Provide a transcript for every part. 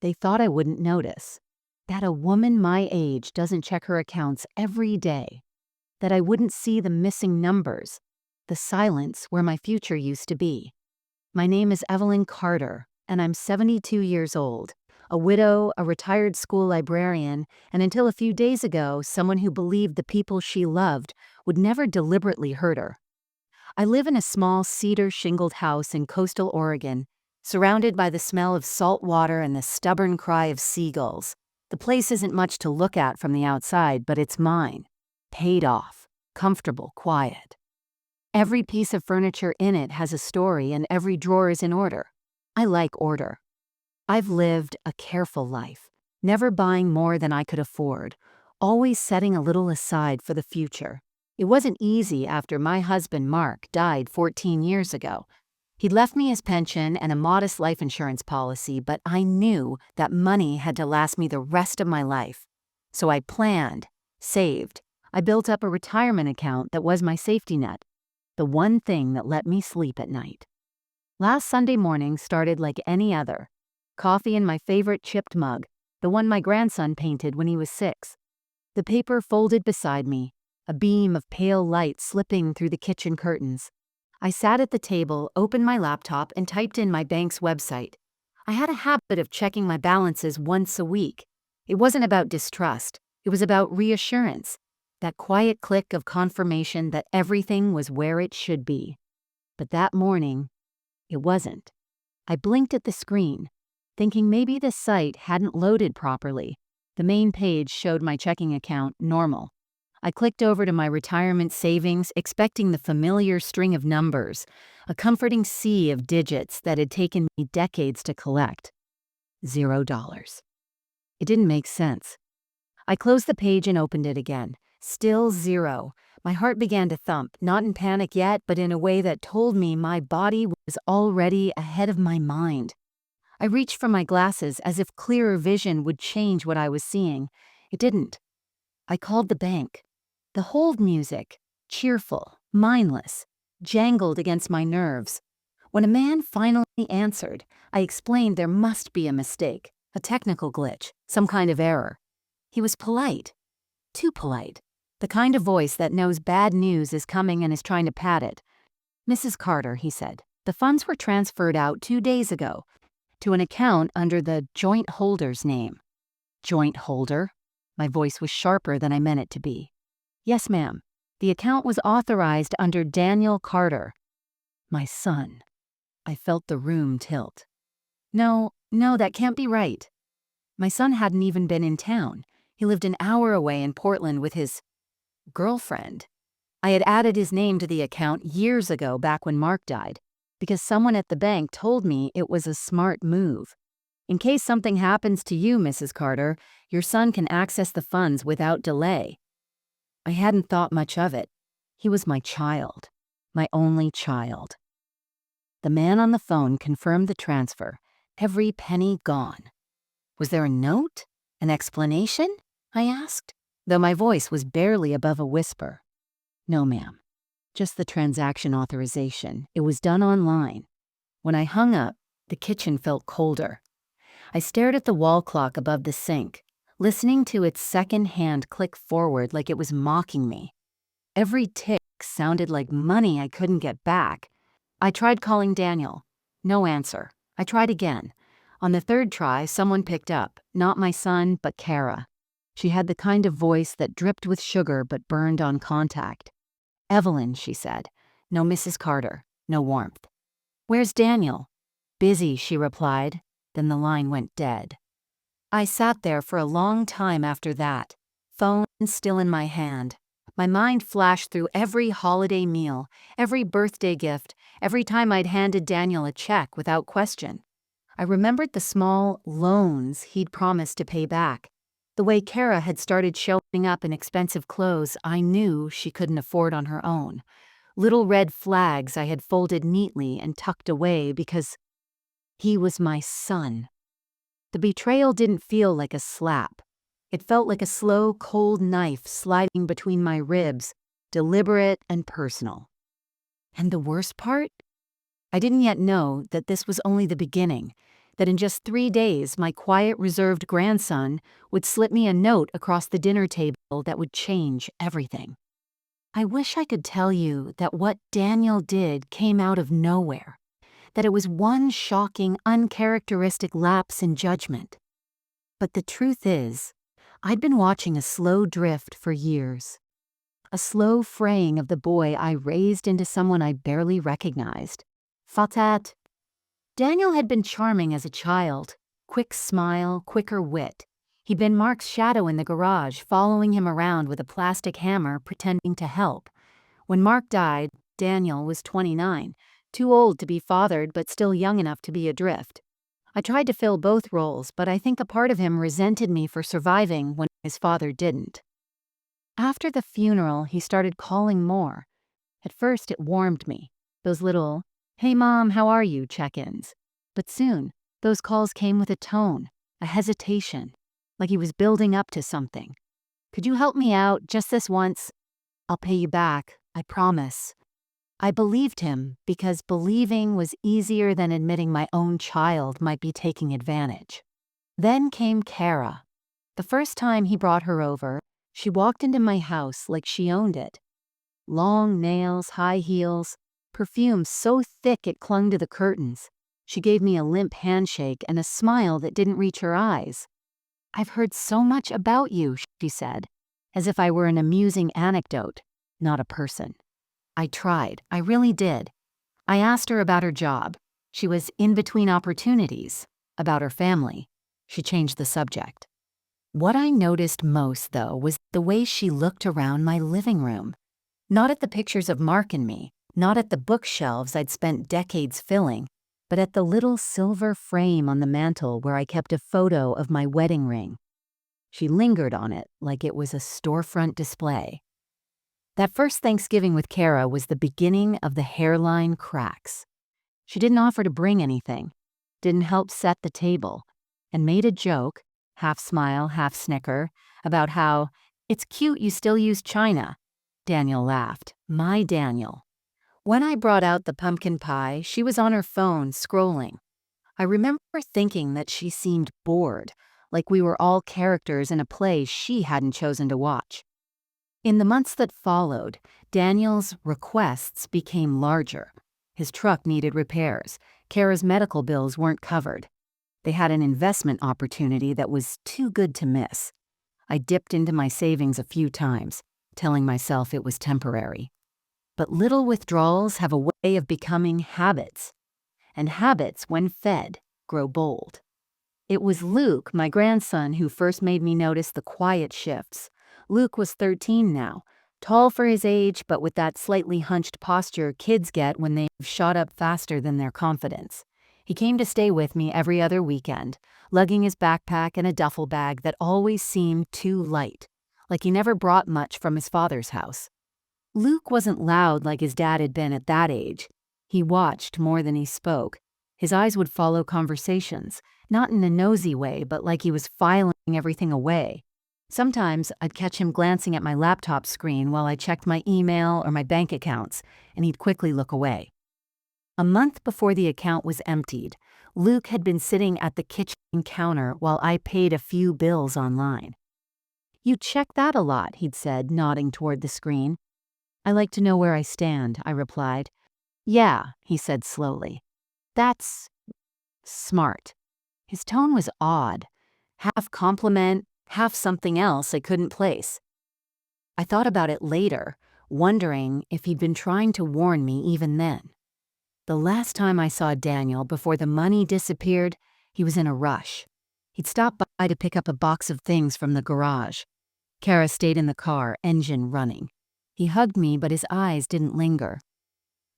They thought I wouldn't notice. That a woman my age doesn't check her accounts every day. That I wouldn't see the missing numbers, the silence where my future used to be. My name is Evelyn Carter, and I'm 72 years old, a widow, a retired school librarian, and until a few days ago, someone who believed the people she loved would never deliberately hurt her. I live in a small cedar shingled house in coastal Oregon, surrounded by the smell of salt water and the stubborn cry of seagulls. The place isn't much to look at from the outside, but it's mine. Paid off, comfortable, quiet. Every piece of furniture in it has a story and every drawer is in order. I like order. I've lived a careful life, never buying more than I could afford, always setting a little aside for the future. It wasn't easy after my husband, Mark, died 14 years ago. He'd left me his pension and a modest life insurance policy, but I knew that money had to last me the rest of my life. So I planned, saved. I built up a retirement account that was my safety net, the one thing that let me sleep at night. Last Sunday morning started like any other. Coffee in my favorite chipped mug, the one my grandson painted when he was 6. The paper folded beside me, a beam of pale light slipping through the kitchen curtains. I sat at the table, opened my laptop, and typed in my bank's website. I had a habit of checking my balances once a week. It wasn't about distrust. It was about reassurance, that quiet click of confirmation that everything was where it should be. But that morning, it wasn't. I blinked at the screen, thinking maybe the site hadn't loaded properly. The main page showed my checking account normal. I clicked over to my retirement savings, expecting the familiar string of numbers, a comforting sea of digits that had taken me decades to collect. $0. It didn't make sense. I closed the page and opened it again. Still zero. My heart began to thump, not in panic yet, but in a way that told me my body was already ahead of my mind. I reached for my glasses as if clearer vision would change what I was seeing. It didn't. I called the bank. The hold music, cheerful, mindless, jangled against my nerves. When a man finally answered, I explained there must be a mistake, a technical glitch, some kind of error. He was polite. Too polite. The kind of voice that knows bad news is coming and is trying to pad it. "Mrs. Carter," he said, "the funds were transferred out 2 days ago to an account under the joint holder's name." Joint holder? My voice was sharper than I meant it to be. "Yes, ma'am. The account was authorized under Daniel Carter." My son. I felt the room tilt. No, that can't be right. My son hadn't even been in town. He lived an hour away in Portland with his girlfriend. I had added his name to the account years ago, back when Mark died, because someone at the bank told me it was a smart move. In case something happens to you, Mrs. Carter, your son can access the funds without delay. I hadn't thought much of it. He was my child, my only child. The man on the phone confirmed the transfer, every penny gone. Was there a note? An explanation? I asked, though my voice was barely above a whisper. "No, ma'am. Just the transaction authorization. It was done online." When I hung up, the kitchen felt colder. I stared at the wall clock above the sink, listening to its second hand click forward like it was mocking me. Every tick sounded like money I couldn't get back. I tried calling Daniel. No answer. I tried again. On the third try, someone picked up, not my son, but Kara. She had the kind of voice that dripped with sugar but burned on contact. "Evelyn," she said. "No Mrs. Carter. No warmth." "Where's Daniel?" "Busy," she replied. Then the line went dead. I sat there for a long time after that, phone still in my hand. My mind flashed through every holiday meal, every birthday gift, every time I'd handed Daniel a check without question. I remembered the small loans he'd promised to pay back, the way Kara had started showing up in expensive clothes I knew she couldn't afford on her own, little red flags I had folded neatly and tucked away because he was my son. The betrayal didn't feel like a slap. It felt like a slow, cold knife sliding between my ribs, deliberate and personal. And the worst part? I didn't yet know that this was only the beginning. that in just 3 days my quiet, reserved grandson would slip me a note across the dinner table that would change everything. I wish I could tell you that what Daniel did came out of nowhere, that it was one shocking, uncharacteristic lapse in judgment. But the truth is, I'd been watching a slow drift for years. A slow fraying of the boy I raised into someone I barely recognized. Fatat. Daniel had been charming as a child. Quick smile, quicker wit. He'd been Mark's shadow in the garage, following him around with a plastic hammer, pretending to help. When Mark died, Daniel was 29, too old to be fathered but still young enough to be adrift. I tried to fill both roles, but I think a part of him resented me for surviving when his father didn't. After the funeral, he started calling more. At first, it warmed me. Those little, "Hey Mom, how are you?" check-ins. But soon, those calls came with a tone, a hesitation, like he was building up to something. "Could you help me out just this once? I'll pay you back, I promise." I believed him because believing was easier than admitting my own child might be taking advantage. Then came Kara. The first time he brought her over, she walked into my house like she owned it. Long nails, high heels, perfume so thick it clung to the curtains. She gave me a limp handshake and a smile that didn't reach her eyes. "I've heard so much about you," she said, as if I were an amusing anecdote, not a person. I tried. I really did. I asked her about her job. She was in between opportunities. About her family. She changed the subject. What I noticed most, though, was the way she looked around my living room. Not at the pictures of Mark and me, not at the bookshelves I'd spent decades filling, but at the little silver frame on the mantel where I kept a photo of my wedding ring. She lingered on it like it was a storefront display. That first Thanksgiving with Kara was the beginning of the hairline cracks. She didn't offer to bring anything, didn't help set the table, and made a joke, half smile, half snicker, about how, "It's cute you still use china." Daniel laughed. My Daniel. When I brought out the pumpkin pie, she was on her phone, scrolling. I remember thinking that she seemed bored, like we were all characters in a play she hadn't chosen to watch. In the months that followed, Daniel's requests became larger. His truck needed repairs. Kara's medical bills weren't covered. They had an investment opportunity that was too good to miss. I dipped into my savings a few times, telling myself it was temporary. But little withdrawals have a way of becoming habits. And habits, when fed, grow bold. It was Luke, my grandson, who first made me notice the quiet shifts. Luke was 13 now, tall for his age, but with that slightly hunched posture kids get when they've shot up faster than their confidence. He came to stay with me every other weekend, lugging his backpack and a duffel bag that always seemed too light, like he never brought much from his father's house. Luke wasn't loud like his dad had been at that age. He watched more than he spoke. His eyes would follow conversations, not in a nosy way, but like he was filing everything away. Sometimes I'd catch him glancing at my laptop screen while I checked my email or my bank accounts, and he'd quickly look away. A month before the account was emptied, Luke had been sitting at the kitchen counter while I paid a few bills online. "You check that a lot," he'd said, nodding toward the screen. "I like to know where I stand," I replied. "Yeah," he said slowly. "That's smart." His tone was odd, half compliment, half something else I couldn't place. I thought about it later, wondering if he'd been trying to warn me even then. The last time I saw Daniel before the money disappeared, he was in a rush. He'd stopped by to pick up a box of things from the garage. Kara stayed in the car, engine running. He hugged me, but his eyes didn't linger.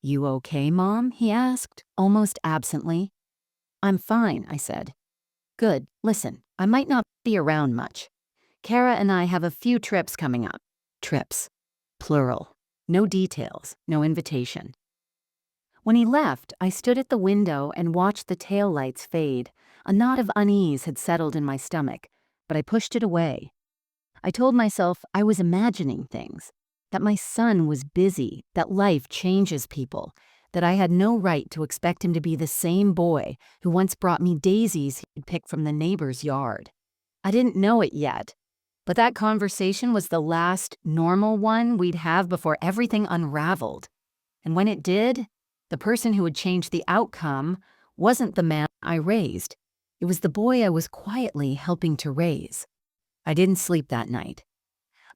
"You okay, Mom?" he asked, almost absently. "I'm fine," I said. "Good. Listen, I might not be around much. Kara and I have a few trips coming up." Trips. Plural. No details, no invitation. When he left, I stood at the window and watched the taillights fade. A knot of unease had settled in my stomach, but I pushed it away. I told myself I was imagining things, that my son was busy, that life changes people, that I had no right to expect him to be the same boy who once brought me daisies he'd picked from the neighbor's yard. I didn't know it yet, but that conversation was the last normal one we'd have before everything unraveled. And when it did, the person who would change the outcome wasn't the man I raised. It was the boy I was quietly helping to raise. I didn't sleep that night.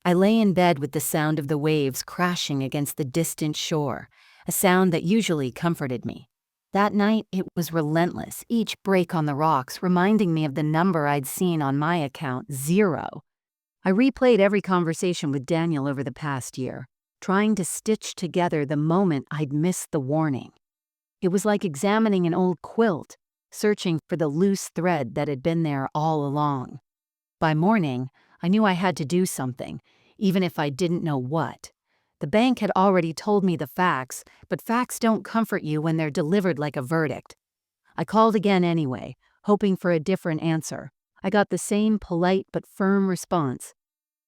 I lay in bed with the sound of the waves crashing against the distant shore, a sound that usually comforted me. That night, it was relentless, each break on the rocks reminding me of the number I'd seen on my account, 0. I replayed every conversation with Daniel over the past year, trying to stitch together the moment I'd missed the warning. It was like examining an old quilt, searching for the loose thread that had been there all along. By morning, I knew I had to do something, even if I didn't know what. The bank had already told me the facts, but facts don't comfort you when they're delivered like a verdict. I called again anyway, hoping for a different answer. I got the same polite but firm response.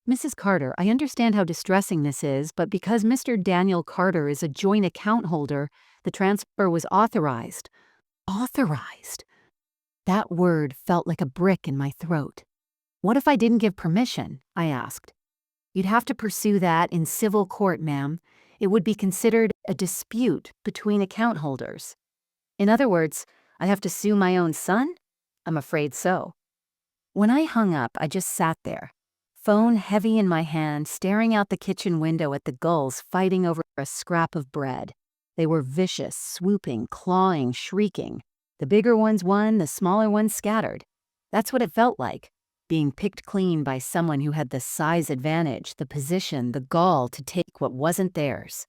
"Mrs. Carter, I understand how distressing this is, but because Mr. Daniel Carter is a joint account holder, the transfer was authorized." Authorized? That word felt like a brick in my throat. "What if I didn't give permission?" I asked. "You'd have to pursue that in civil court, ma'am. It would be considered a dispute between account holders." "In other words, I'd have to sue my own son?" "I'm afraid so." When I hung up, I just sat there, phone heavy in my hand, staring out the kitchen window at the gulls fighting over a scrap of bread. They were vicious, swooping, clawing, shrieking. The bigger ones won, the smaller ones scattered. That's what it felt like, being picked clean by someone who had the size advantage, the position, the gall to take what wasn't theirs.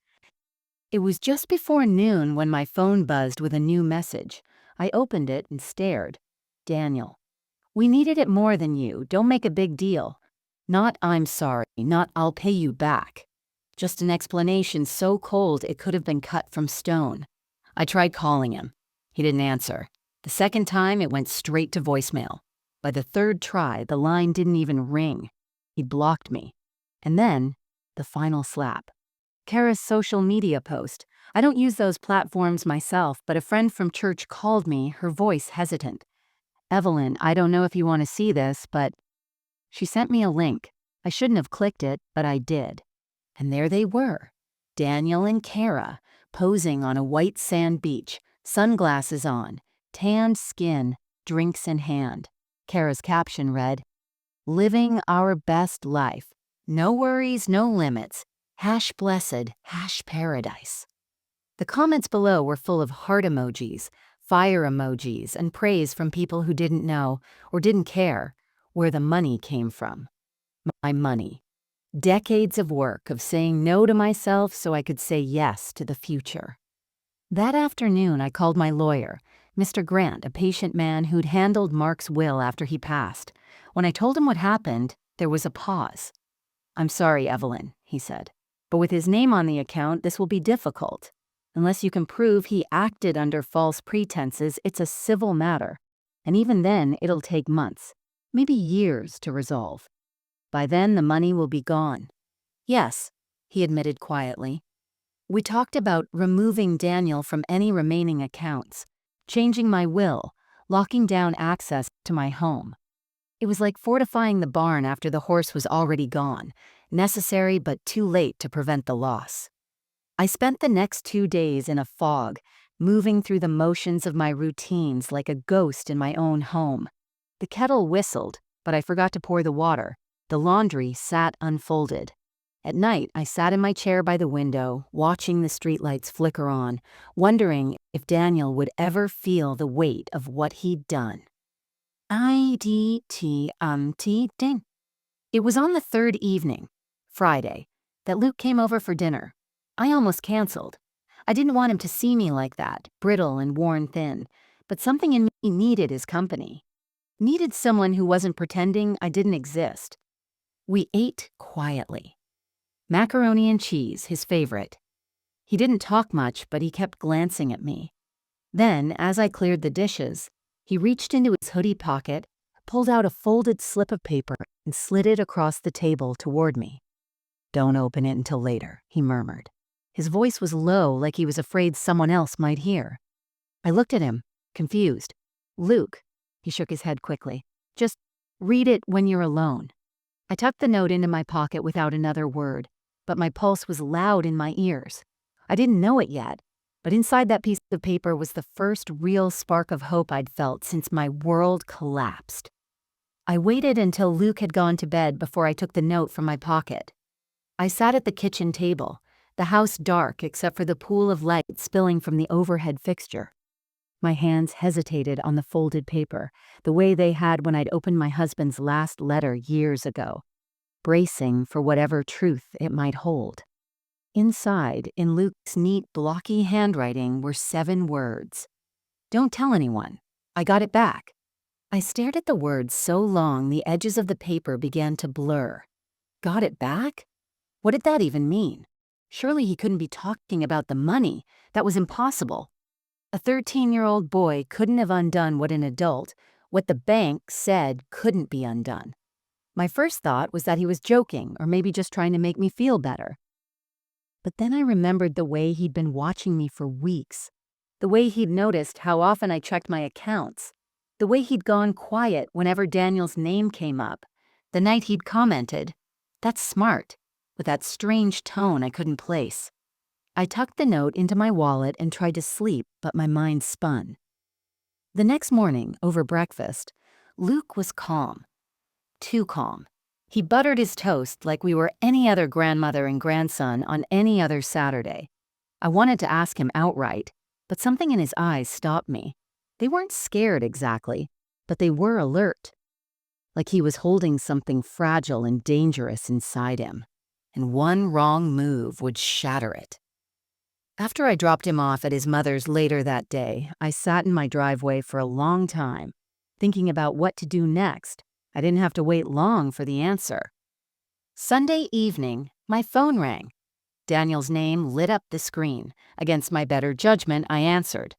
It was just before noon when my phone buzzed with a new message. I opened it and stared. "Daniel, we needed it more than you. Don't make a big deal. Not 'I'm sorry,' not 'I'll pay you back.' Just an explanation so cold it could have been cut from stone." I tried calling him. He didn't answer. The second time, it went straight to voicemail. By the third try, the line didn't even ring. He blocked me. And then, the final slap. Kara's social media post. I don't use those platforms myself, but a friend from church called me, her voice hesitant. "Evelyn, I don't know if you want to see this, but..." She sent me a link. I shouldn't have clicked it, but I did. And there they were, Daniel and Kara, posing on a white sand beach, sunglasses on, tanned skin, drinks in hand. Kara's caption read, "Living our best life. No worries, no limits. #blessed, #paradise." The comments below were full of heart emojis, fire emojis, and praise from people who didn't know, or didn't care, where the money came from. My money. Decades of work of saying no to myself so I could say yes to the future. That afternoon, I called my lawyer, Mr. Grant, a patient man who'd handled Mark's will after he passed. When I told him what happened, there was a pause. "I'm sorry, Evelyn," he said, "but with his name on the account, this will be difficult. Unless you can prove he acted under false pretenses, it's a civil matter. And even then, it'll take months, maybe years to resolve. By then, the money will be gone." "Yes," he admitted quietly. We talked about removing Daniel from any remaining accounts, changing my will, locking down access to my home. It was like fortifying the barn after the horse was already gone, necessary but too late to prevent the loss. I spent the next 2 days in a fog, moving through the motions of my routines like a ghost in my own home. The kettle whistled, but I forgot to pour the water. The laundry sat unfolded. At night, I sat in my chair by the window, watching the streetlights flicker on, wondering if Daniel would ever feel the weight of what he'd done. Ding. It was on the third evening, Friday, that Luke came over for dinner. I almost canceled. I didn't want him to see me like that, brittle and worn thin, but something in me needed his company. Needed someone who wasn't pretending I didn't exist. We ate quietly. Macaroni and cheese, his favorite. He didn't talk much, but he kept glancing at me. Then, as I cleared the dishes, he reached into his hoodie pocket, pulled out a folded slip of paper, and slid it across the table toward me. "Don't open it until later," he murmured. His voice was low, like he was afraid someone else might hear. I looked at him, confused. "Luke," he shook his head quickly. "Just read it when you're alone." I tucked the note into my pocket without another word, but my pulse was loud in my ears. I didn't know it yet, but inside that piece of paper was the first real spark of hope I'd felt since my world collapsed. I waited until Luke had gone to bed before I took the note from my pocket. I sat at the kitchen table, the house dark except for the pool of light spilling from the overhead fixture. My hands hesitated on the folded paper, the way they had when I'd opened my husband's last letter years ago, bracing for whatever truth it might hold. Inside, in Luke's neat, blocky handwriting, were 7 words. "Don't tell anyone. I got it back." I stared at the words so long the edges of the paper began to blur. Got it back? What did that even mean? Surely he couldn't be talking about the money. That was impossible. A 13-year-old boy couldn't have undone what the bank said couldn't be undone. My first thought was that he was joking or maybe just trying to make me feel better. But then I remembered the way he'd been watching me for weeks, the way he'd noticed how often I checked my accounts, the way he'd gone quiet whenever Daniel's name came up, the night he'd commented, "That's smart," with that strange tone I couldn't place. I tucked the note into my wallet and tried to sleep, but my mind spun. The next morning, over breakfast, Luke was calm. Too calm. He buttered his toast like we were any other grandmother and grandson on any other Saturday. I wanted to ask him outright, but something in his eyes stopped me. They weren't scared exactly, but they were alert. Like he was holding something fragile and dangerous inside him, and one wrong move would shatter it. After I dropped him off at his mother's later that day, I sat in my driveway for a long time, thinking about what to do next. I didn't have to wait long for the answer. Sunday evening, my phone rang. Daniel's name lit up the screen. Against my better judgment, I answered.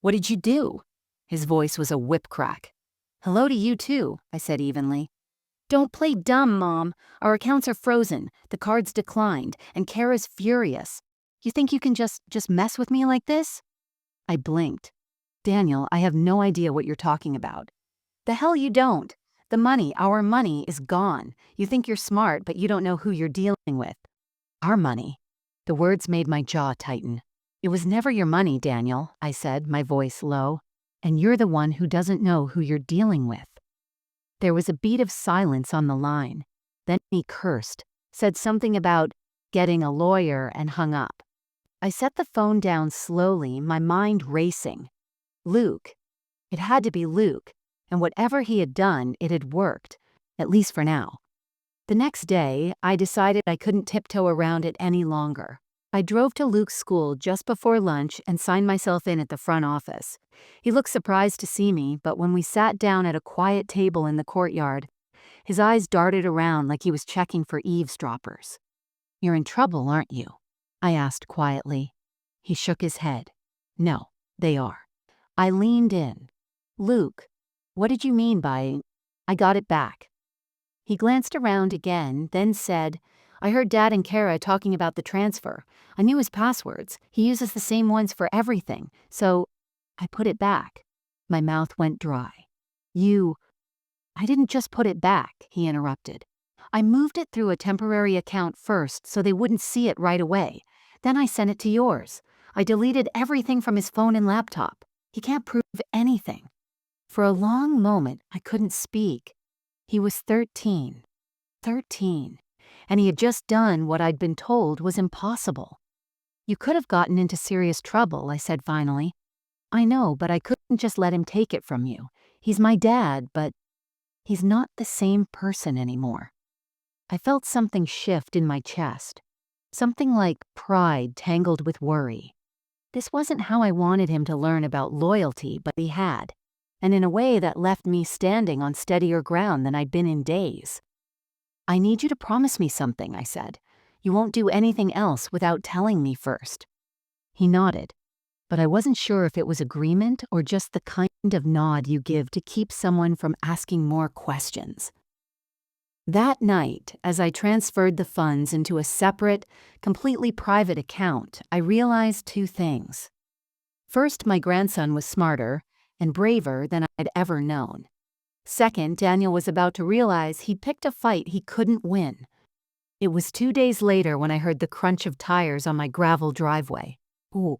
"What did you do?" His voice was a whip crack. "Hello to you too," I said evenly. "Don't play dumb, Mom. Our accounts are frozen, the cards declined, and Kara's furious. You think you can just mess with me like this?" I blinked. "Daniel, I have no idea what you're talking about." "The hell you don't. The money, our money, is gone. You think you're smart, but you don't know who you're dealing with." "Our money?" The words made my jaw tighten. "It was never your money, Daniel," I said, my voice low. "And you're the one who doesn't know who you're dealing with." There was a beat of silence on the line. Then he cursed, said something about getting a lawyer, and hung up. I set the phone down slowly, my mind racing. Luke. It had to be Luke, and whatever he had done, it had worked, at least for now. The next day, I decided I couldn't tiptoe around it any longer. I drove to Luke's school just before lunch and signed myself in at the front office. He looked surprised to see me, but when we sat down at a quiet table in the courtyard, his eyes darted around like he was checking for eavesdroppers. "You're in trouble, aren't you?" I asked quietly. He shook his head. "No, they are." I leaned in. "Luke, what did you mean by, I got it back?" He glanced around again, then said, "I heard Dad and Kara talking about the transfer. I knew his passwords. He uses the same ones for everything. So I put it back." My mouth went dry. I didn't just put it back," he interrupted. "I moved it through a temporary account first so they wouldn't see it right away. Then I sent it to yours. I deleted everything from his phone and laptop. He can't prove anything." For a long moment, I couldn't speak. He was 13. 13. And he had just done what I'd been told was impossible. "You could have gotten into serious trouble," I said finally. "I know, but I couldn't just let him take it from you. He's my dad, but he's not the same person anymore." I felt something shift in my chest. Something like pride tangled with worry. This wasn't how I wanted him to learn about loyalty, but he had, and in a way that left me standing on steadier ground than I'd been in days. "I need you to promise me something," I said. "You won't do anything else without telling me first." He nodded, but I wasn't sure if it was agreement or just the kind of nod you give to keep someone from asking more questions. That night, as I transferred the funds into a separate, completely private account, I realized two things. First, my grandson was smarter and braver than I'd ever known. Second, Daniel was about to realize he'd picked a fight he couldn't win. It was 2 days later when I heard the crunch of tires on my gravel driveway. Ooh.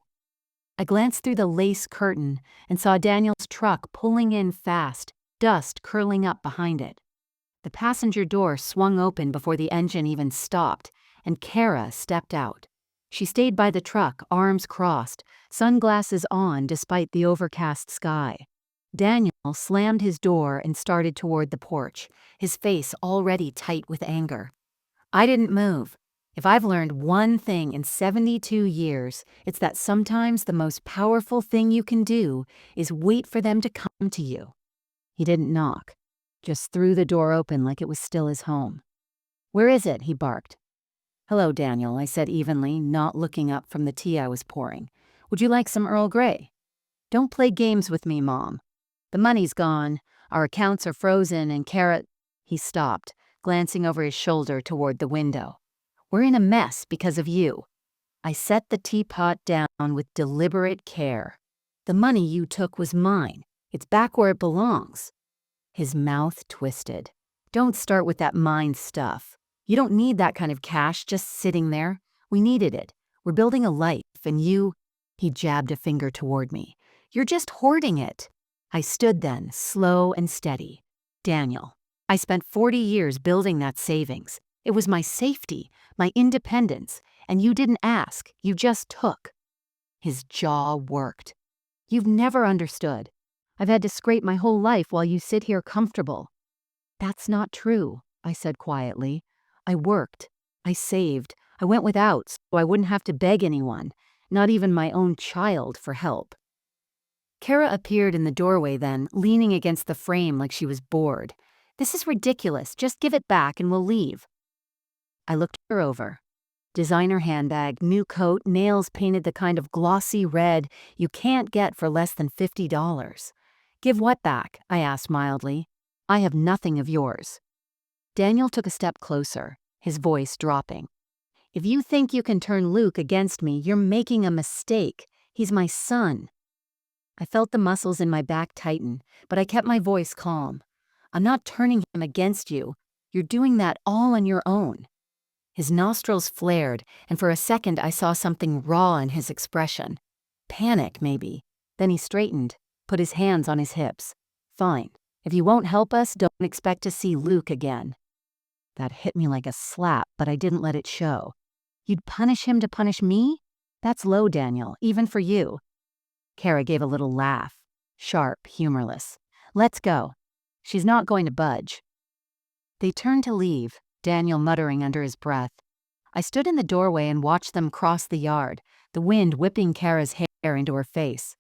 I glanced through the lace curtain and saw Daniel's truck pulling in fast, dust curling up behind it. The passenger door swung open before the engine even stopped, and Kara stepped out. She stayed by the truck, arms crossed, sunglasses on despite the overcast sky. Daniel slammed his door and started toward the porch, his face already tight with anger. I didn't move. If I've learned one thing in 72 years, it's that sometimes the most powerful thing you can do is wait for them to come to you. He didn't knock, just threw the door open like it was still his home. "Where is it?" he barked. "Hello, Daniel," I said evenly, not looking up from the tea I was pouring. "Would you like some Earl Grey?" "Don't play games with me, Mom. The money's gone, our accounts are frozen, and Kara—" He stopped, glancing over his shoulder toward the window. "We're in a mess because of you." I set the teapot down with deliberate care. "The money you took was mine. It's back where it belongs." His mouth twisted. "Don't start with that mine stuff. You don't need that kind of cash just sitting there. We needed it. We're building a life, and you—" He jabbed a finger toward me. "You're just hoarding it." I stood then, slow and steady. "Daniel, I spent 40 years building that savings. It was my safety, my independence, and you didn't ask, you just took." His jaw worked. "You've never understood. I've had to scrape my whole life while you sit here comfortable." "That's not true," I said quietly. "I worked. I saved. I went without so I wouldn't have to beg anyone, not even my own child, for help." Kara appeared in the doorway then, leaning against the frame like she was bored. "This is ridiculous. Just give it back and we'll leave." I looked her over. Designer handbag, new coat, nails painted the kind of glossy red you can't get for less than $50. "Give what back?" I asked mildly. "I have nothing of yours." Daniel took a step closer, his voice dropping. "If you think you can turn Luke against me, you're making a mistake. He's my son." I felt the muscles in my back tighten, but I kept my voice calm. "I'm not turning him against you. You're doing that all on your own." His nostrils flared, and for a second I saw something raw in his expression. Panic, maybe. Then he straightened, put his hands on his hips. "Fine. If you won't help us, don't expect to see Luke again." That hit me like a slap, but I didn't let it show. "You'd punish him to punish me? That's low, Daniel, even for you." Kara gave a little laugh, sharp, humorless. "Let's go." She's not going to budge. They turned to leave, Daniel muttering under his breath. I stood in the doorway and watched them cross the yard, the wind whipping Kara's hair into her face.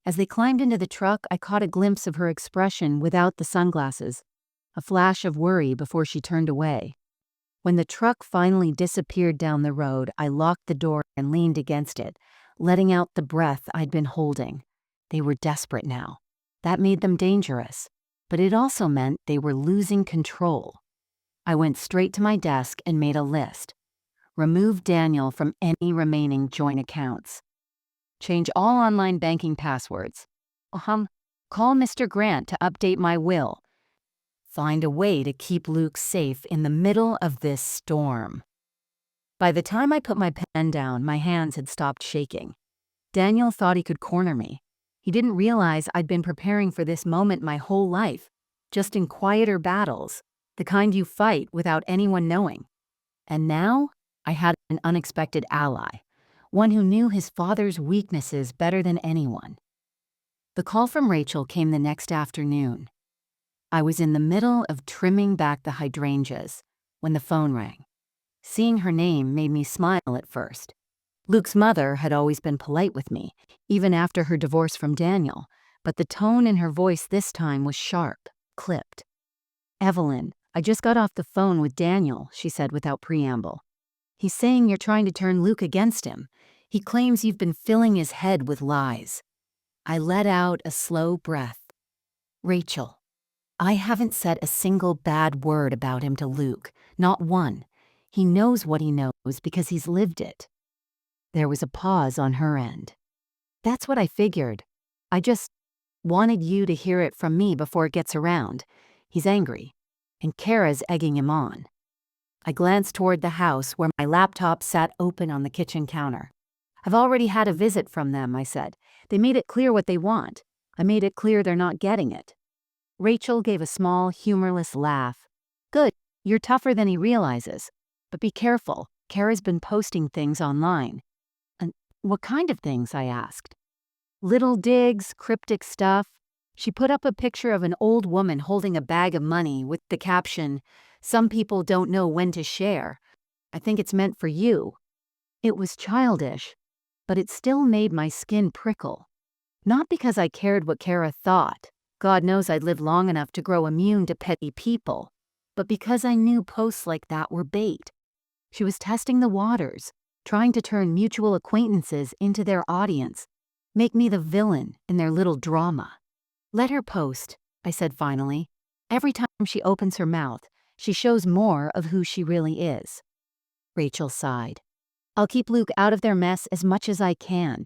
As they climbed into the truck, I caught a glimpse of her expression without the sunglasses, a flash of worry before she turned away. When the truck finally disappeared down the road, I locked the door and leaned against it, letting out the breath I'd been holding. They were desperate now. That made them dangerous, but it also meant they were losing control. I went straight to my desk and made a list. Remove Daniel from any remaining joint accounts. Change all online banking passwords. Call Mr. Grant to update my will. Find a way to keep Luke safe in the middle of this storm. By the time I put my pen down, my hands had stopped shaking. Daniel thought he could corner me. He didn't realize I'd been preparing for this moment my whole life, just in quieter battles, the kind you fight without anyone knowing. And now, I had an unexpected ally, one who knew his father's weaknesses better than anyone. The call from Rachel came the next afternoon. I was in the middle of trimming back the hydrangeas when the phone rang. Seeing her name made me smile at first. Luke's mother had always been polite with me, even after her divorce from Daniel, but the tone in her voice this time was sharp, clipped. "Evelyn, I just got off the phone with Daniel," she said without preamble. "He's saying you're trying to turn Luke against him. He claims you've been filling his head with lies." I let out a slow breath. "Rachel." I haven't said a single bad word about him to Luke, not one. He knows what he knows because he's lived it. There was a pause on her end. That's what I figured. I just wanted you to hear it from me before it gets around. He's angry, and Kara's egging him on. I glanced toward the house where my laptop sat open on the kitchen counter. I've already had a visit from them, I said. They made it clear what they want. I made it clear they're not getting it. Rachel gave a small, humorless laugh. Good, you're tougher than he realizes. But be careful, Kara's been posting things online. And what kind of things, I asked. Little digs, cryptic stuff. She put up a picture of an old woman holding a bag of money with the caption, "Some people don't know when to share. I think it's meant for you." It was childish, but it still made my skin prickle. Not because I cared what Kara thought. God knows I'd lived long enough to grow immune to petty people. But because I knew posts like that were bait. She was testing the waters, trying to turn mutual acquaintances into their audience, make me the villain in their little drama. Let her post, I said finally. Every time she opens her mouth, she shows more of who she really is. Rachel sighed. I'll keep Luke out of their mess as much as I can.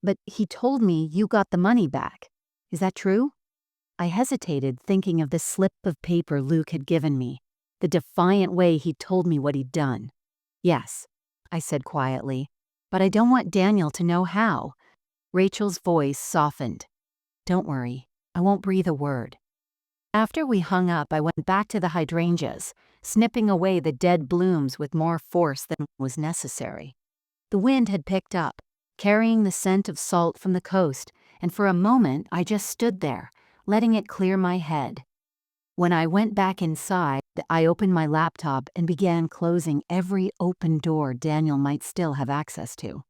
But he told me you got the money back. Is that true? I hesitated, thinking of the slip of paper Luke had given me, the defiant way he told me what he'd done. Yes, I said quietly, but I don't want Daniel to know how. Rachel's voice softened. Don't worry, I won't breathe a word. After we hung up, I went back to the hydrangeas, snipping away the dead blooms with more force than was necessary. The wind had picked up, carrying the scent of salt from the coast, and for a moment I just stood there, letting it clear my head. When I went back inside, I opened my laptop and began closing every open door Daniel might still have access to.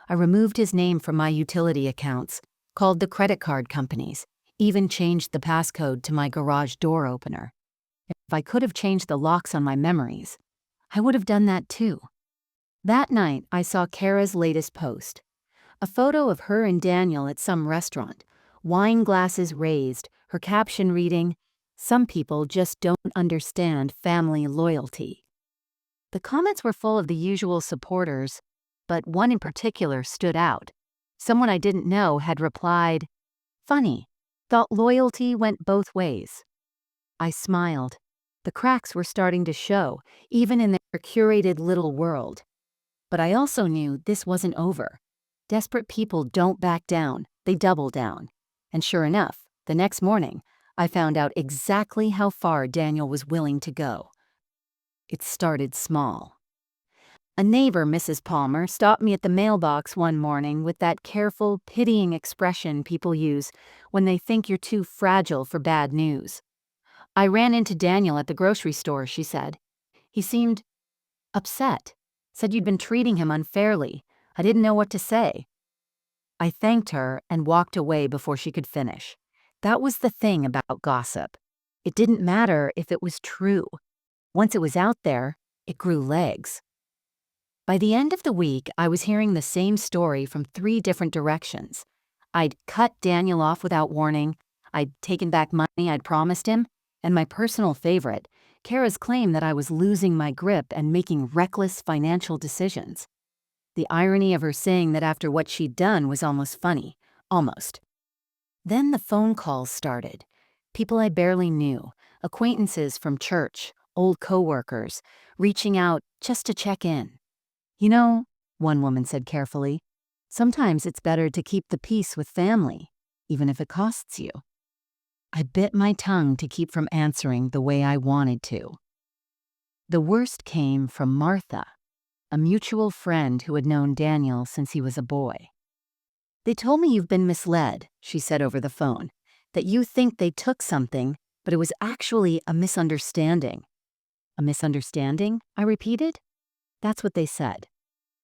I removed his name from my utility accounts, called the credit card companies, even changed the passcode to my garage door opener. If I could have changed the locks on my memories, I would have done that too. That night, I saw Kara's latest post. A photo of her and Daniel at some restaurant, wine glasses raised, her caption reading, "Some people just don't understand family loyalty." The comments were full of the usual supporters, but one in particular stood out. Someone I didn't know had replied, "Funny, thought loyalty went both ways." I smiled. The cracks were starting to show, even in their curated little world. But I also knew this wasn't over. Desperate people don't back down, they double down. And sure enough, the next morning, I found out exactly how far Daniel was willing to go. It started small. A neighbor, Mrs. Palmer, stopped me at the mailbox one morning with that careful, pitying expression people use when they think you're too fragile for bad news. I ran into Daniel at the grocery store, she said. He seemed upset, said you'd been treating him unfairly. I didn't know what to say. I thanked her and walked away before she could finish. That was the thing about gossip. It didn't matter if it was true. Once it was out there, it grew legs. By the end of the week, I was hearing the same story from 3 different directions. I'd cut Daniel off without warning, I'd taken back money I'd promised him, and my personal favorite, Kara's claim that I was losing my grip and making reckless financial decisions. The irony of her saying that after what she'd done was almost funny. Almost. Then the phone calls started. People I barely knew, acquaintances from church, old coworkers, reaching out just to check in. You know, one woman said carefully, sometimes it's better to keep the peace with family, even if it costs you. I bit my tongue to keep from answering the way I wanted to. The worst came from Martha, a mutual friend who had known Daniel since he was a boy. They told me you've been misled, she said over the phone, that you think they took something, but it was actually a misunderstanding. A misunderstanding? I repeated. That's what they said.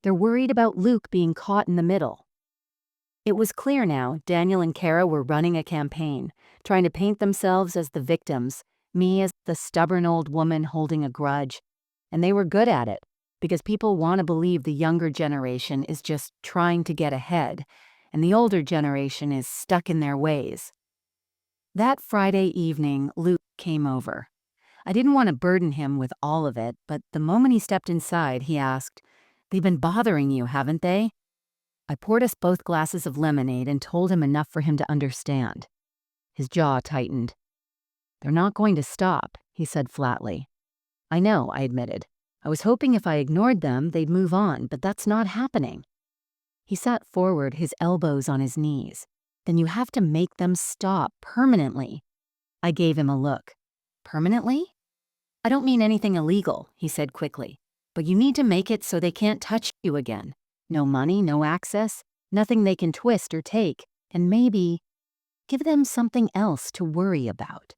They're worried about Luke being caught in the middle. It was clear now Daniel and Kara were running a campaign, trying to paint themselves as the victims, me as the stubborn old woman holding a grudge. And they were good at it, because people want to believe the younger generation is just trying to get ahead, and the older generation is stuck in their ways. That Friday evening, Luke came over. I didn't want to burden him with all of it, but the moment he stepped inside, he asked, "They've been bothering you, haven't they?" I poured us both glasses of lemonade and told him enough for him to understand. His jaw tightened. "They're not going to stop," he said flatly. "I know," I admitted. "I was hoping if I ignored them, they'd move on, but that's not happening." He sat forward, his elbows on his knees. "Then you have to make them stop permanently." I gave him a look. "Permanently?" "I don't mean anything illegal," he said quickly. "But you need to make it so they can't touch you again. No money, no access, nothing they can twist or take, and maybe give them something else to worry about."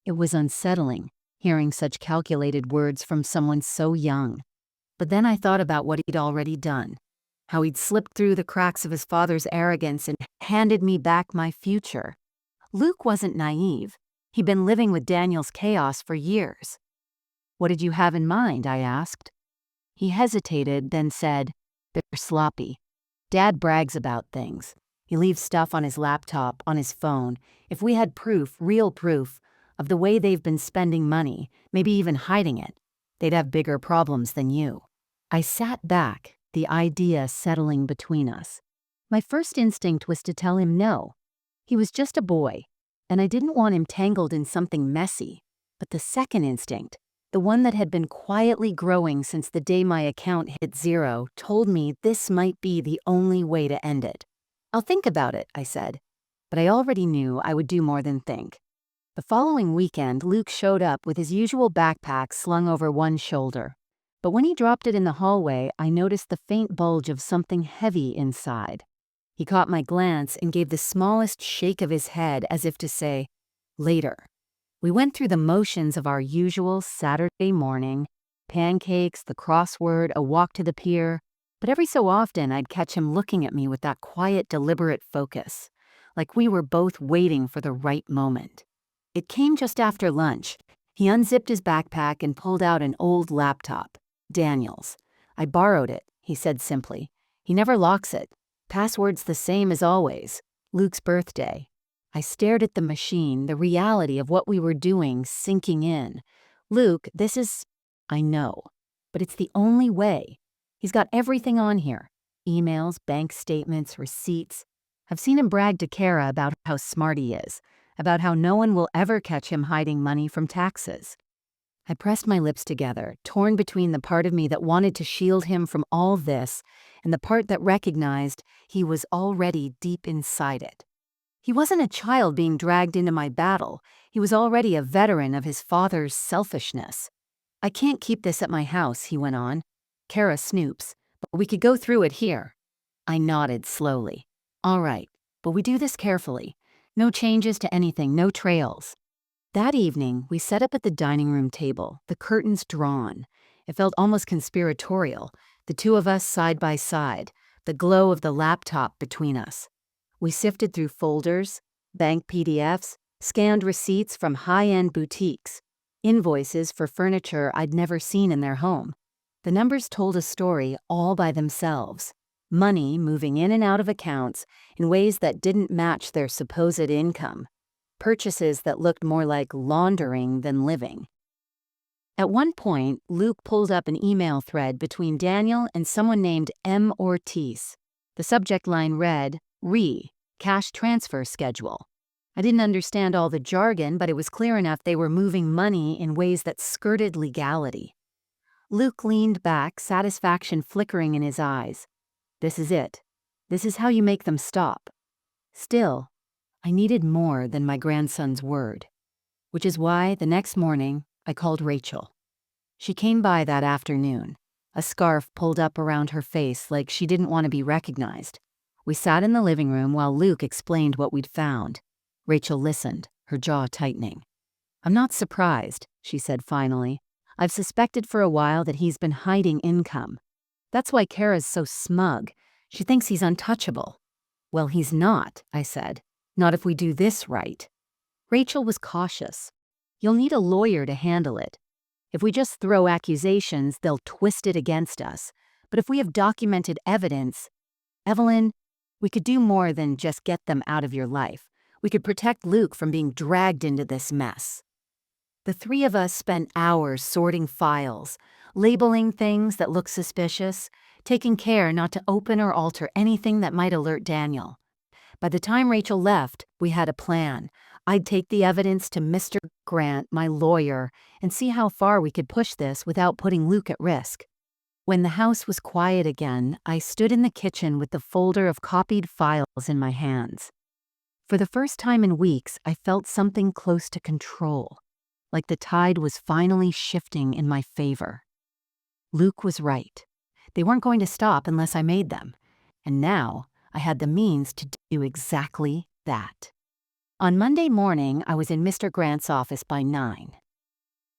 It was unsettling, hearing such calculated words from someone so young. But then I thought about what he'd already done, how he'd slipped through the cracks of his father's arrogance and handed me back my future. Luke wasn't naive. He'd been living with Daniel's chaos for years. "What did you have in mind?" I asked. He hesitated, then said, "They're sloppy. Dad brags about things. He leaves stuff on his laptop, on his phone. If we had proof, real proof, of the way they've been spending money, maybe even hiding it, they'd have bigger problems than you." I sat back, the idea settling between us. My first instinct was to tell him no. He was just a boy, and I didn't want him tangled in something messy. But the second instinct, the one that had been quietly growing since the day my account hit zero, told me this might be the only way to end it. "I'll think about it," I said. But I already knew I would do more than think. The following weekend, Luke showed up with his usual backpack slung over one shoulder. But when he dropped it in the hallway, I noticed the faint bulge of something heavy inside. He caught my glance and gave the smallest shake of his head as if to say, "Later." We went through the motions of our usual Saturday morning: pancakes, the crossword, a walk to the pier. But every so often I'd catch him looking at me with that quiet, deliberate focus, like we were both waiting for the right moment. It came just after lunch. He unzipped his backpack and pulled out an old laptop, Daniel's. "I borrowed it," he said simply. "He never locks it. Password's the same as always. Luke's birthday." I stared at the machine, the reality of what we were doing sinking in. "Luke, this is—" "I know, but it's the only way. He's got everything on here. Emails, bank statements, receipts. I've seen him brag to Kara about how smart he is, about how no one will ever catch him hiding money from taxes." I pressed my lips together, torn between the part of me that wanted to shield him from all this and the part that recognized he was already deep inside it. He wasn't a child being dragged into my battle. He was already a veteran of his father's selfishness. "I can't keep this at my house," he went on. "Kara snoops, but we could go through it here." I nodded slowly. "All right, but we do this carefully. No changes to anything, no trails." That evening, we sat up at the dining room table, the curtains drawn. It felt almost conspiratorial, the two of us side by side, the glow of the laptop between us. We sifted through folders, bank PDFs, scanned receipts from high-end boutiques, invoices for furniture I'd never seen in their home. The numbers told a story all by themselves. Money moving in and out of accounts in ways that didn't match their supposed income. Purchases that looked more like laundering than living. At one point, Luke pulled up an email thread between Daniel and someone named M. Ortiz. The subject line read, cash transfer schedule. I didn't understand all the jargon, but it was clear enough they were moving money in ways that skirted legality. Luke leaned back, satisfaction flickering in his eyes. "This is it. This is how you make them stop." Still, I needed more than my grandson's word, which is why the next morning I called Rachel. She came by that afternoon, a scarf pulled up around her face like she didn't want to be recognized. We sat in the living room while Luke explained what we'd found. Rachel listened, her jaw tightening. "I'm not surprised," she said finally. "I've suspected for a while that he's been hiding income. That's why Kara's so smug. She thinks he's untouchable." "Well, he's not," I said. "Not if we do this right." Rachel was cautious. "You'll need a lawyer to handle it. If we just throw accusations, they'll twist it against us. But if we have documented evidence, Evelyn, we could do more than just get them out of your life. We could protect Luke from being dragged into this mess." The three of us spent hours sorting files, labeling things that looked suspicious, taking care not to open or alter anything that might alert Daniel. By the time Rachel left, we had a plan. I'd take the evidence to Mr. Grant, my lawyer, and see how far we could push this without putting Luke at risk. When the house was quiet again, I stood in the kitchen with the folder of copied files in my hands. For the first time in weeks, I felt something close to control, like the tide was finally shifting in my favor. Luke was right. They weren't going to stop unless I made them, and now I had the means to do exactly that. On Monday morning, I was in Mr. Grant's office by 9.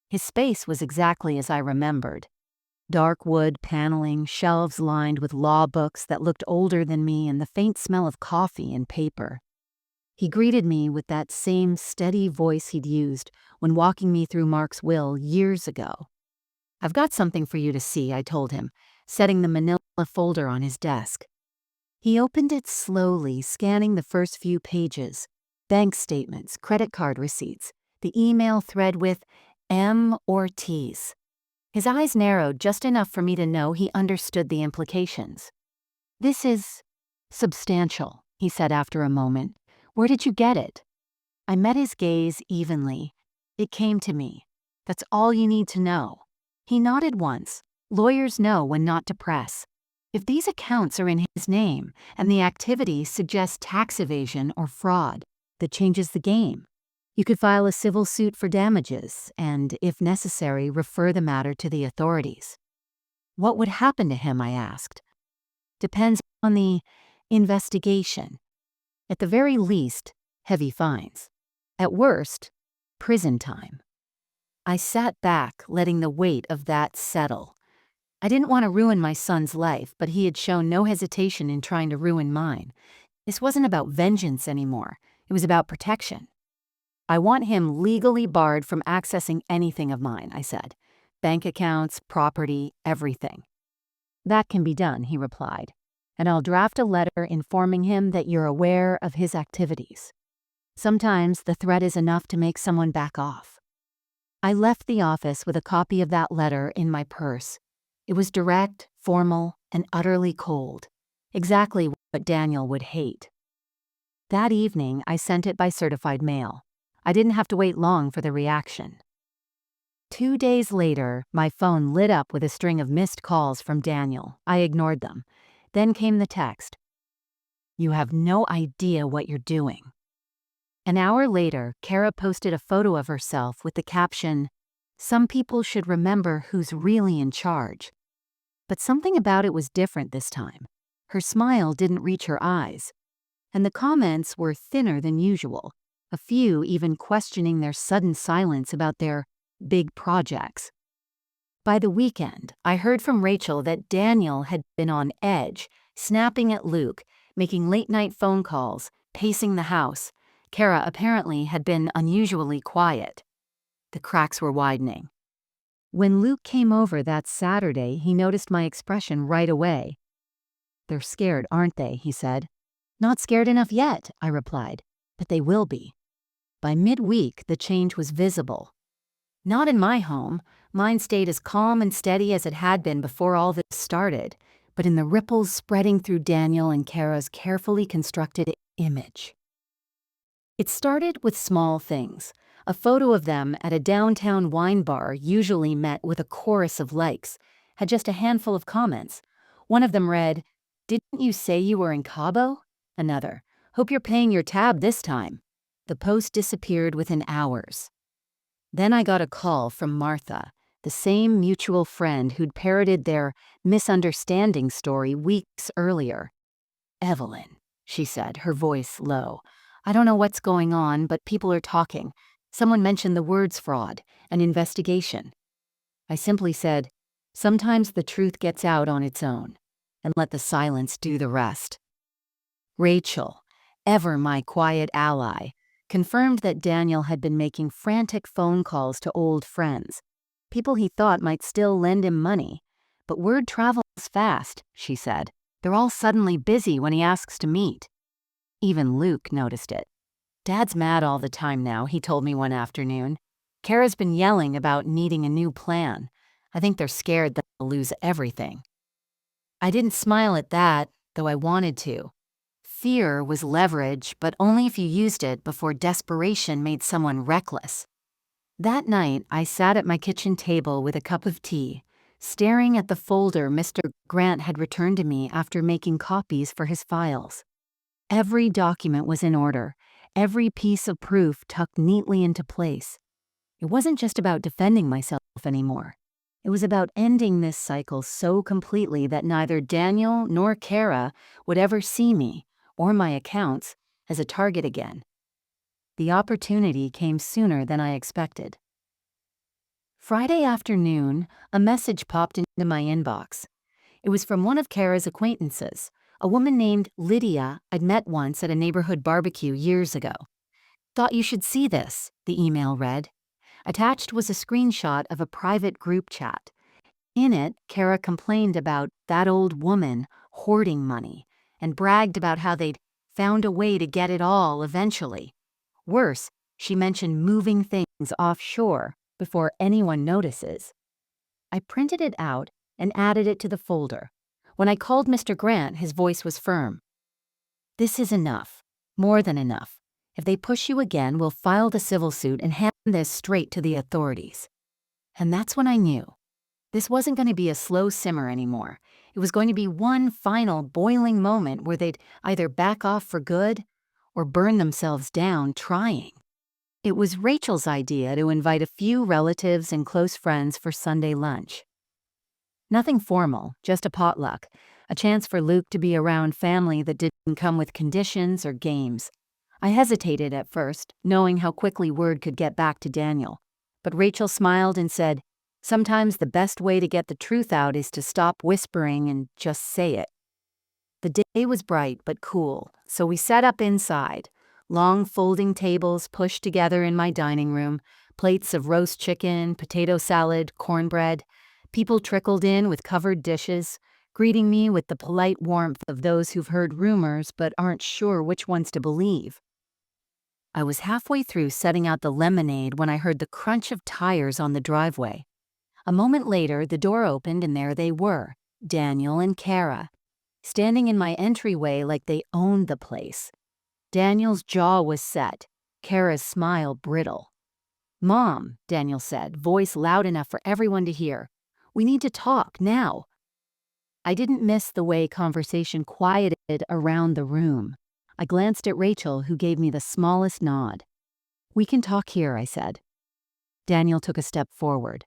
His space was exactly as I remembered. Dark wood paneling, shelves lined with law books that looked older than me, and the faint smell of coffee and paper. He greeted me with that same steady voice he'd used when walking me through Mark's will years ago. "I've got something for you to see," I told him, setting the manila folder on his desk. He opened it slowly, scanning the first few pages. Bank statements, credit card receipts, the email thread with M. Ortiz. His eyes narrowed just enough for me to know he understood the implications. "This is substantial," he said after a moment. "Where did you get it?" I met his gaze evenly. It came to me. "That's all you need to know." He nodded once. Lawyers know when not to press. If these accounts are in his name and the activity suggests tax evasion or fraud, that changes the game. You could file a civil suit for damages and, if necessary, refer the matter to the authorities. "What would happen to him?" I asked. "Depends on the investigation. At the very least, heavy fines. At worst, prison time." I sat back, letting the weight of that settle. I didn't want to ruin my son's life, but he had shown no hesitation in trying to ruin mine. This wasn't about vengeance anymore. It was about protection. "I want him legally barred from accessing anything of mine," I said. "Bank accounts, property, everything." "That can be done," he replied. "And I'll draft a letter informing him that you're aware of his activities. Sometimes the threat is enough to make someone back off." I left the office with a copy of that letter in my purse. It was direct, formal, and utterly cold. Exactly what Daniel would hate. That evening, I sent it by certified mail. I didn't have to wait long for the reaction. 2 days later, my phone lit up with a string of missed calls from Daniel. I ignored them. Then came the text. "You have no idea what you're doing." An hour later, Kara posted a photo of herself with the caption, "Some people should remember who's really in charge." But something about it was different this time. Her smile didn't reach her eyes. And the comments were thinner than usual, a few even questioning their sudden silence about their big projects. By the weekend, I heard from Rachel that Daniel had been on edge, snapping at Luke, making late-night phone calls, pacing the house. Kara apparently had been unusually quiet. The cracks were widening. When Luke came over that Saturday, he noticed my expression right away. "They're scared, aren't they?" he said. "Not scared enough yet," I replied, "but they will be." By midweek, the change was visible. Not in my home. Mine stayed as calm and steady as it had been before all this started, but in the ripples spreading through Daniel and Kara's carefully constructed image. It started with small things. A photo of them at a downtown wine bar usually met with a chorus of likes, had just a handful of comments. One of them read, "Didn't you say you were in Cabo?" Another, "Hope you're paying your tab this time." The post disappeared within hours. Then I got a call from Martha, the same mutual friend who'd parroted their misunderstanding story weeks earlier. "Evelyn," she said, her voice low. "I don't know what's going on, but people are talking. Someone mentioned the words fraud, an investigation." I simply said, "Sometimes the truth gets out on its own," and let the silence do the rest. Rachel, ever my quiet ally, confirmed that Daniel had been making frantic phone calls to old friends, people he thought might still lend him money. "But word travels fast," she said. "They're all suddenly busy when he asks to meet." Even Luke noticed it. "Dad's mad all the time now," he told me one afternoon. Kara's been yelling about needing a new plan. I think they're scared that they'll lose everything. I didn't smile at that, though I wanted to. Fear was leverage, but only if you used it before desperation made someone reckless. That night, I sat at my kitchen table with a cup of tea, staring at the folder Mr. Grant had returned to me after making copies for his files. Every document was in order, every piece of proof tucked neatly into place. It wasn't just about defending myself anymore. It was about ending this cycle so completely that neither Daniel nor Kara would ever see me, or my accounts, as a target again. The opportunity came sooner than I expected. Friday afternoon, a message popped into my inbox. It was from one of Kara's acquaintances, a woman named Lydia I'd met once at a neighborhood barbecue years ago. "Thought you should see this," the email read. Attached was a screenshot of a private group chat. In it, Kara complained about that old woman hoarding money and bragged about how they'd found a way to get it all eventually. Worse, she mentioned moving things offshore before anyone notices. I printed it out and added it to the folder. When I called Mr. Grant, his voice was firm. "This is enough. More than enough. If they push you again, we'll file the civil suit and hand this straight to the authorities." And that's when I knew. This wasn't going to be a slow simmer anymore. It was going to be one final boiling moment where they'd either back off for good or burn themselves down trying. It was Rachel's idea to invite a few relatives and close friends for Sunday lunch. Nothing formal, just a potluck, a chance for Luke to be around family that didn't come with conditions or games. I hesitated at first, knowing how quickly word could get back to Daniel. But Rachel smiled and said, "Sometimes the best way to get the truth out is to stop whispering and just say it." The day was bright but cool, so we sat up inside. Long folding tables pushed together in my dining room, plates of roast chicken, potato salad, cornbread. People trickled in with covered dishes, greeting me with the polite warmth of those who've heard rumors but aren't sure which ones to believe. I was halfway through setting out the lemonade when I heard the crunch of tires on the driveway. A moment later, the door opened and there they were, Daniel and Kara, standing in my entryway like they owned the place. Daniel's jaw was set, Kara's smile brittle. "Mom," Daniel said, voice loud enough for everyone to hear, "we need to talk now." I didn't miss the way conversation quieted around the room. I glanced at Rachel, who gave me the smallest nod. "We can talk here," I said. Daniel took a step forward.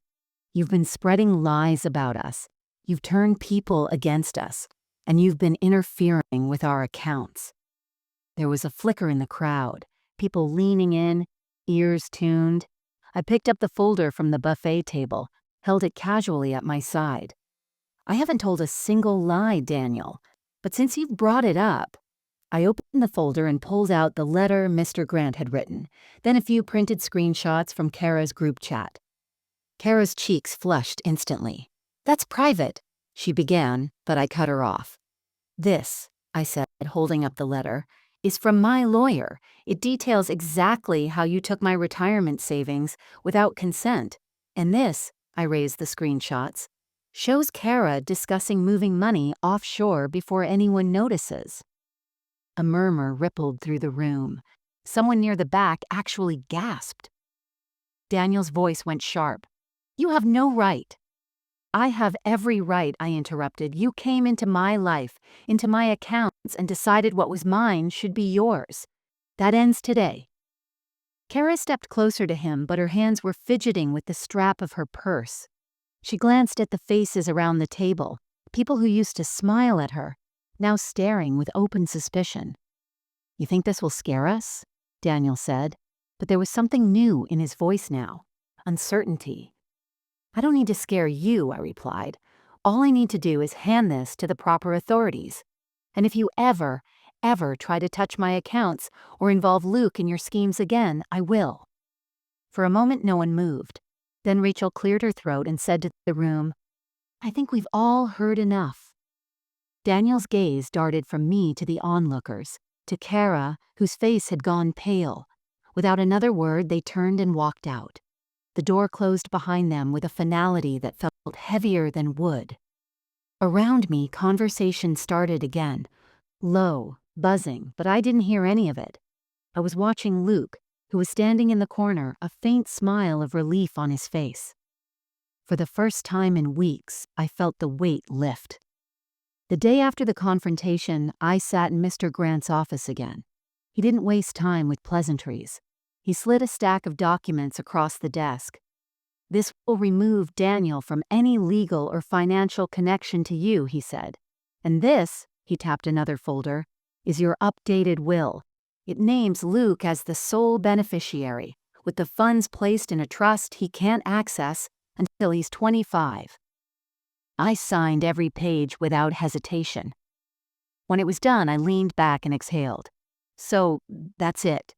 "You've been spreading lies about us. You've turned people against us. And you've been interfering with our accounts." There was a flicker in the crowd, people leaning in, ears tuned. I picked up the folder from the buffet table, held it casually at my side. "I haven't told a single lie, Daniel, but since you've brought it up..." I opened the folder and pulled out the letter Mr. Grant had written, then a few printed screenshots from Kara's group chat. Kara's cheeks flushed instantly. "That's private," she began, but I cut her off. "This," I said, holding up the letter, "is from my lawyer. It details exactly how you took my retirement savings without consent. And this," I raised the screenshots, "shows Kara discussing moving money offshore before anyone notices." A murmur rippled through the room. Someone near the back actually gasped. Daniel's voice went sharp. "You have no right." "I have every right," I interrupted. "You came into my life, into my accounts, and decided what was mine should be yours. That ends today." Kara stepped closer to him, but her hands were fidgeting with the strap of her purse. She glanced at the faces around the table, people who used to smile at her, now staring with open suspicion. "You think this will scare us?" Daniel said, but there was something new in his voice now, uncertainty. "I don't need to scare you," I replied. "All I need to do is hand this to the proper authorities. And if you ever try to touch my accounts or involve Luke in your schemes again, I will." For a moment, no one moved. Then Rachel cleared her throat and said to the room, "I think we've all heard enough." Daniel's gaze darted from me to the onlookers, to Kara, whose face had gone pale. Without another word, they turned and walked out. The door closed behind them with a finality that felt heavier than wood. Around me, conversation started again, low, buzzing, but I didn't hear any of it. I was watching Luke, who was standing in the corner, a faint smile of relief on his face. For the first time in weeks, I felt the weight lift. The day after the confrontation, I sat in Mr. Grant's office again. He didn't waste time with pleasantries. He slid a stack of documents across the desk. "This will remove Daniel from any legal or financial connection to you," he said. "And this," he tapped another folder, "is your updated will. It names Luke as the sole beneficiary, with the funds placed in a trust he can't access until he's 25. I signed every page without hesitation. When it was done, I leaned back and exhaled. "So, that's it."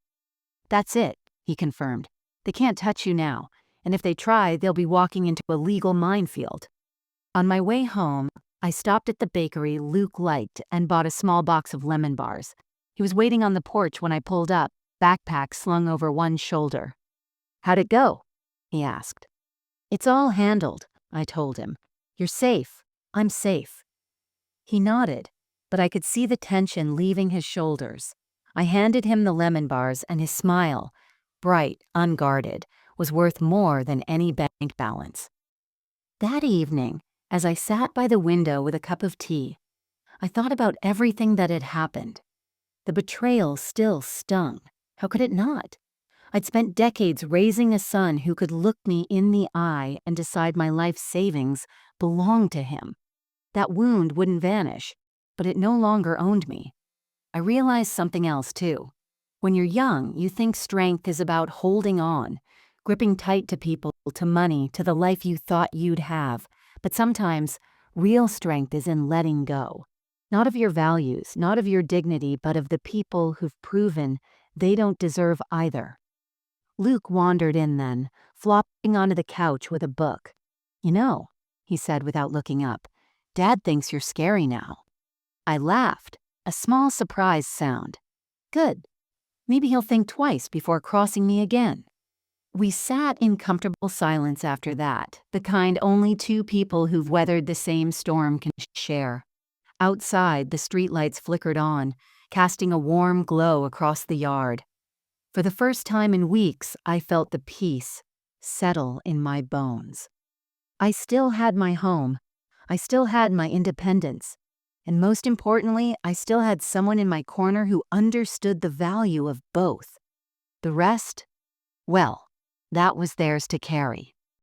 "That's it," he confirmed. "They can't touch you now, and if they try, they'll be walking into a legal minefield." On my way home, I stopped at the bakery Luke liked and bought a small box of lemon bars. He was waiting on the porch when I pulled up, backpack slung over one shoulder. "How'd it go?" he asked. "It's all handled," I told him. "You're safe. I'm safe." He nodded, but I could see the tension leaving his shoulders. I handed him the lemon bars, and his smile, bright, unguarded, was worth more than any bank balance. That evening, as I sat by the window with a cup of tea, I thought about everything that had happened. The betrayal still stung. How could it not? I'd spent decades raising a son who could look me in the eye and decide my life savings belonged to him. That wound wouldn't vanish, but it no longer owned me. I realized something else, too. When you're young, you think strength is about holding on, gripping tight to people, to money, to the life you thought you'd have. But sometimes, real strength is in letting go. Not of your values, not of your dignity, but of the people who've proven they don't deserve either. Luke wandered in then, flopping onto the couch with a book. "You know," he said without looking up, "Dad thinks you're scary now." I laughed, a small surprised sound. Good. Maybe he'll think twice before crossing me again. We sat in comfortable silence after that, the kind only two people who've weathered the same storm can share. Outside, the streetlights flickered on, casting a warm glow across the yard. For the first time in weeks, I felt the peace settle in my bones. I still had my home. I still had my independence. And most importantly, I still had someone in my corner who understood the value of both. The rest, well, that was theirs to carry.